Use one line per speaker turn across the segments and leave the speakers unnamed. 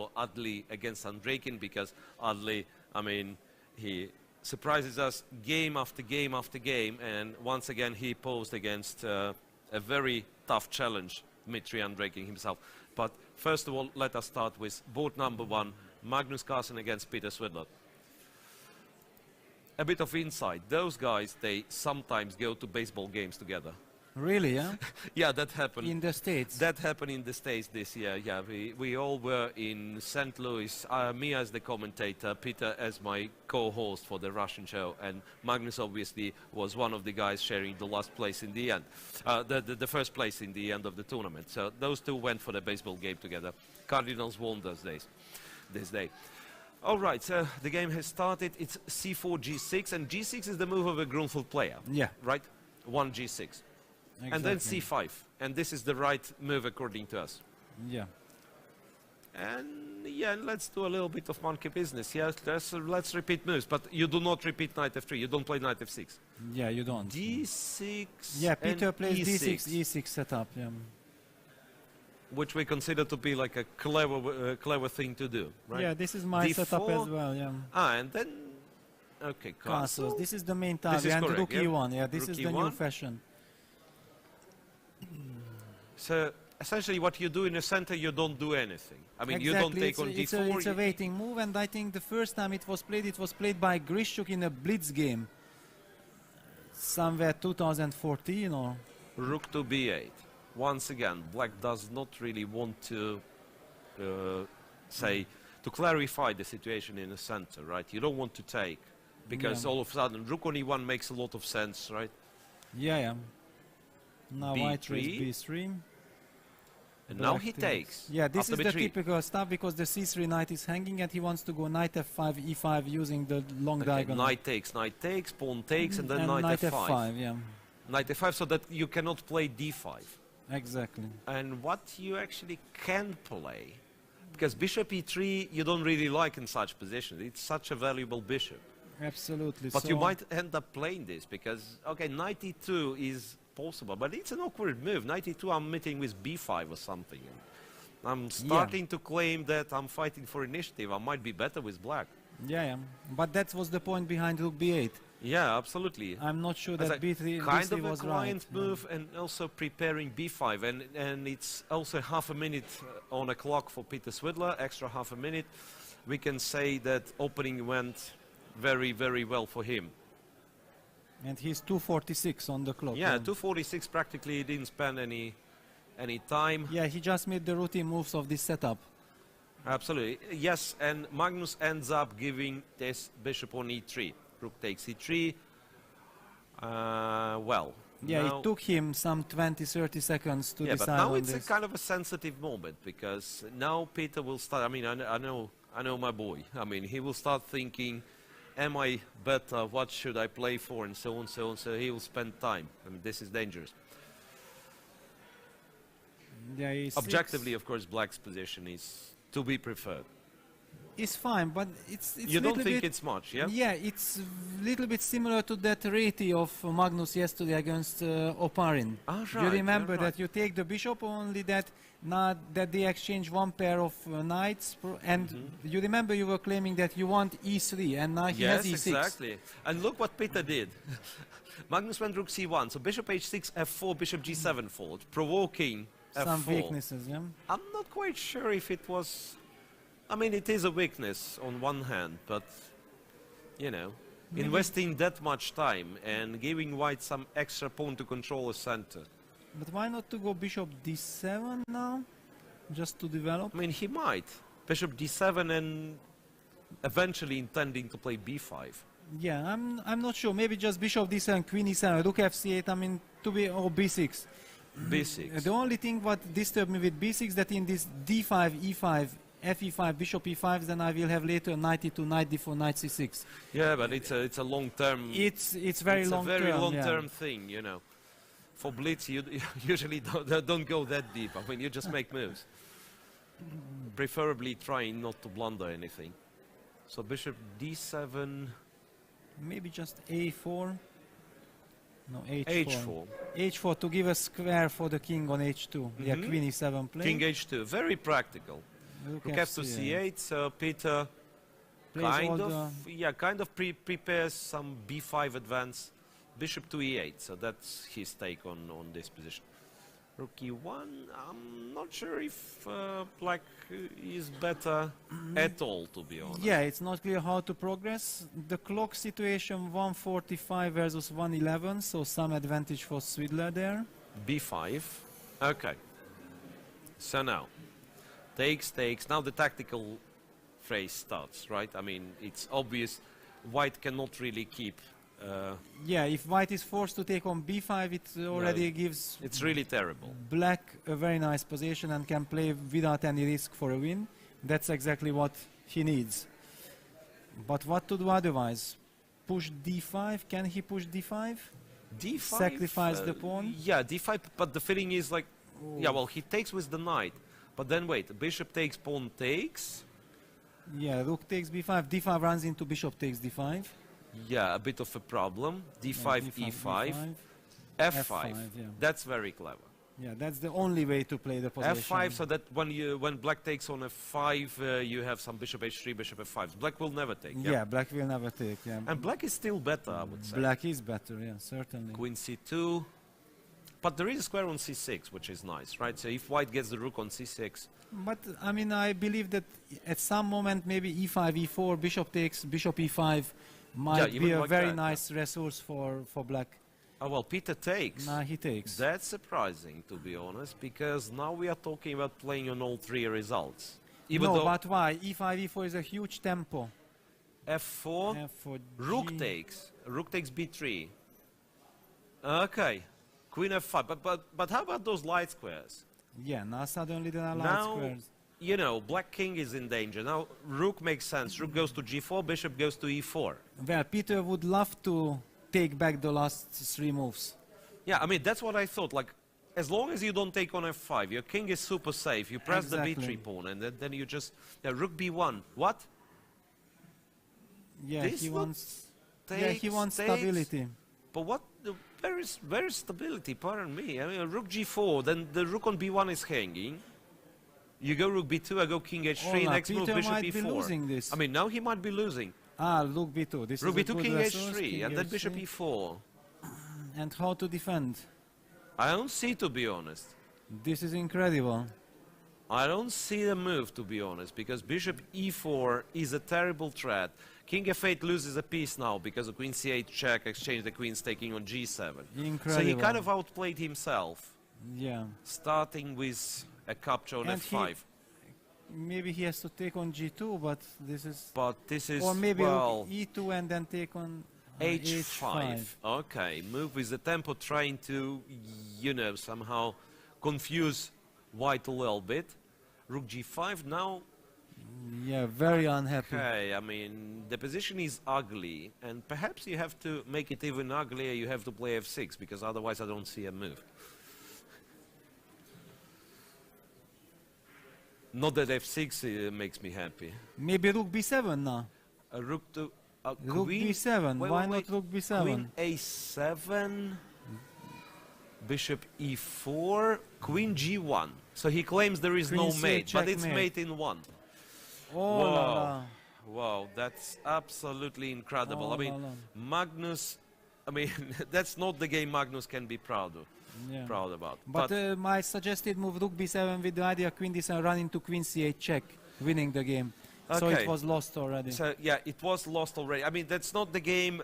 all, Adli against Andreikin, because Adli, I mean, he surprises us game after game after game, and once again he posed against a very tough challenge, Dmitry Andreikin himself. But first of all, let us start with board number 1, Magnus Carlsen against Peter Svidler. A bit of insight. Those guys, they sometimes go to baseball games together.
Really, yeah?
Yeah, that happened.
In the States?
That happened in the States this year, yeah. We all were in St. Louis, me as the commentator, Peter as my co-host for the Russian show, and Magnus obviously was one of the guys sharing the last place in the end, the first place in the end of the tournament. So those two went for the baseball game together. Cardinals won this day. All right, so the game has started. It's c4, g6, and g6 is the move of a Grunfeld player.
Yeah.
Right? 1 g6.
Exactly.
And then c5. And this is the right move according to us.
Yeah.
And yeah, let's do a little bit of monkey business. Yeah, let's repeat moves, but you do not repeat knight f3. You don't play knight f6.
Yeah, you don't.
d6.
Yeah, Peter plays
e6.
d6, e6 setup. Yeah.
Which we consider to be like a clever thing to do, right?
Yeah, this is my
d4.
setup as well. Yeah.
And then okay, castle.
This is the main target, and
correct,
rook e1. Yeah, this
rook
is the
e1.
new fashion.
So essentially, what you do in the center, you don't do anything. I mean,
Exactly.
you don't take on d4.
It's a waiting move, and I think the first time it was played by Grishuk in a Blitz game, somewhere 2014 or.
Rook to b8. Once again, black does not really want to to clarify the situation in the center, right? You don't want to take, because all of a sudden rook on e1 makes a lot of sense, right?
Yeah, yeah. Now white
b3.
takes b3.
And now he takes.
Yeah, this is the
b3.
typical stuff, because the c3 knight is hanging and he wants to go knight f5, e5 using the long diagonal.
Knight takes, pawn takes, and then
and
knight f5.
f5, yeah.
Knight f5, so that you cannot play d5.
Exactly.
And what you actually can play, because bishop e3 you don't really like in such positions. It's such a valuable bishop.
Absolutely.
But
so
you might end up playing this, because, okay, knight e2 is possible, but it's an awkward move. Knight e2, I'm meeting with b5 or something. I'm starting to claim that I'm fighting for initiative. I might be better with black.
Yeah, yeah. But that was the point behind rook b8.
Yeah, absolutely.
I'm not sure that b3
kind of
was
a client
right.
move, and also preparing b5, and it's also half a minute on a clock for Peter Svidler, extra half a minute. We can say that opening went very, very well for him.
And he's 2:46 on the clock.
Yeah, 2:46 practically. He didn't spend any time.
Yeah, he just made the routine moves of this setup.
Absolutely. Yes, and Magnus ends up giving this bishop on e3. Rook takes e3. Well.
Yeah, it took him some 20-30 seconds to decide
but now
on
it's
this.
a kind of a sensitive moment, because now Peter will start. I mean, I know my boy. I mean, he will start thinking, am I better? What should I play for? And so on, so on. So he will spend time. I mean, this is dangerous.
Yeah,
objectively, of course, black's position is to be preferred.
It's fine, but it's
you don't think it's much, yeah?
Yeah, it's a little bit similar to that reti of Magnus yesterday against Oparin.
Right,
you remember that you take the bishop, only that not that they exchange one pair of knights, and you remember you were claiming that you want e3, and now he has e6.
Yes, exactly. And look what Peter did. Magnus went rook c1, so bishop h6, f4, bishop g7 fold, provoking
some
f4.
weaknesses, yeah?
I'm not quite sure if it was... I mean, it is a weakness on one hand, but, you know, investing that much time and giving white some extra pawn to control a center.
But why not to go bishop d7 now, just to develop?
I mean, he might. Bishop d7 and eventually intending to play b5.
Yeah, I'm not sure. Maybe just bishop d7, queen e7, rook f c8, I mean, or b6.
b6.
The only thing what disturbed me with b6 that in this d5, e5, fe5, bishop e5, then I will have later knight e2, knight d4, knight c6.
Yeah, but it's a long-term...
It's very long-term.
It's a very long-term thing, you know. For Blitz, you usually don't go that deep. I mean, you just make moves. Preferably trying not to blunder anything. So bishop d7...
Maybe just a4. No, h4.
h4.
h4 to give a square for the king on h2. Yeah, queen e7 play.
King h2, very practical.
Rook
f to c8, so Peter kind of prepares some b5 advance, bishop to e8, so that's his take on this position. Rook e1, I'm not sure if black is better at all, to be honest.
Yeah, it's not clear how to progress. The clock situation 145 versus 111, so some advantage for Svidler there.
b5, okay. So now, takes, now the tactical phrase starts, right? I mean, it's obvious white cannot really keep...
yeah, if white is forced to take on b5, it already gives...
It's really terrible.
Black a very nice position and can play without any risk for a win. That's exactly what he needs. But what to do otherwise? Push d5? Can he push d5?
d5?
Sacrifice the pawn?
Yeah, d5, but the feeling is like... Yeah, well, he takes with the knight. But then wait, bishop takes, pawn takes.
Yeah, rook takes b5. d5 runs into bishop takes d5.
Yeah, a bit of a problem. d5,
Yeah,
e5, f5.
Yeah.
That's very clever.
Yeah, that's the only way to play the position.
f5, so that when black takes on f5, you have some bishop h3, bishop f5. Black will never take.
Yeah, black will never take. Yeah.
And black is still better, I would say.
Black is better, yeah, certainly.
Queen c2. But there is a square on c6, which is nice, right? So if white gets the rook on c6...
But, I mean, I believe that at some moment, maybe e5, e4, bishop takes, bishop e5 might be a
like
very
that,
nice resource for black.
Oh, well, Peter takes.
Nah, he takes.
That's surprising, to be honest, because now we are talking about playing on all three results. Even
No,
though
but why? e5, e4 is a huge tempo.
f4,
F4,
rook
G.
takes. Rook takes b3. Okay. Queen f5. But how about those light squares?
Yeah, now suddenly there are light
Now,
squares.
you know, black king is in danger. Now, rook makes sense. Rook goes to g4, bishop goes to e4.
Well, Peter would love to take back the last three moves.
Yeah, I mean, that's what I thought. Like, as long as you don't take on f5, your king is super safe. You press the b3 pawn, and then you just... Yeah, rook b1. What?
Yeah,
This
he
looks
wants... he wants
takes.
stability.
But what? Where is stability? Pardon me. I mean, rook g4, then the rook on b1 is hanging. You go rook b2, I go king h3, next move
Peter
bishop
might
e4.
be losing this.
I mean, now he might be losing.
Ah, rook b2. This
Rook
is a
b2,
good
king
resource,
h3,
king
and then
h3.
bishop e4.
And how to defend?
I don't see, to be honest.
This is incredible.
I don't see the move, to be honest, because bishop e4 is a terrible threat. King f8 loses a piece now because of queen c8 check, exchange the queens taking on g7.
Incredible.
So he kind of outplayed himself,
Yeah.
starting with a capture on
And
f5.
Maybe he has to take on g2, but this is...
But this is,
Or maybe
well,
e2 and then take on
h5. Okay, move with the tempo, trying to, you know, somehow confuse white a little bit. Rook g5 now.
Yeah, very unhappy.
Okay, I mean, the position is ugly, and perhaps you have to make it even uglier, you have to play f6, because otherwise I don't see a move. Not that f6 makes me happy.
Maybe rook b7 now.
Rook to...
Rook
queen,
b7.
wait,
Why
wait,
not rook b7?
Queen a7, bishop e4, queen g1. So he claims there is
Queen
no
c8
mate, but it's
checkmate.
mate in one.
Oh la la.
Wow, that's absolutely incredible.
Oh
I mean,
la la.
Magnus, I mean, that's not the game Magnus can be proud of.
Yeah.
Proud about.
But my suggested move rook b7 with the idea queen d7 run into queen c8 check, winning the game. So
Okay.
it was lost already.
So yeah, it was lost already. I mean, that's not the game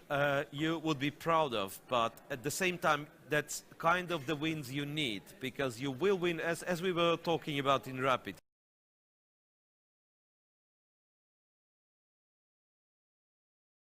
you would be proud of, but at the same time, that's kind of the wins you need, because you will win, as we were talking about in Rapid.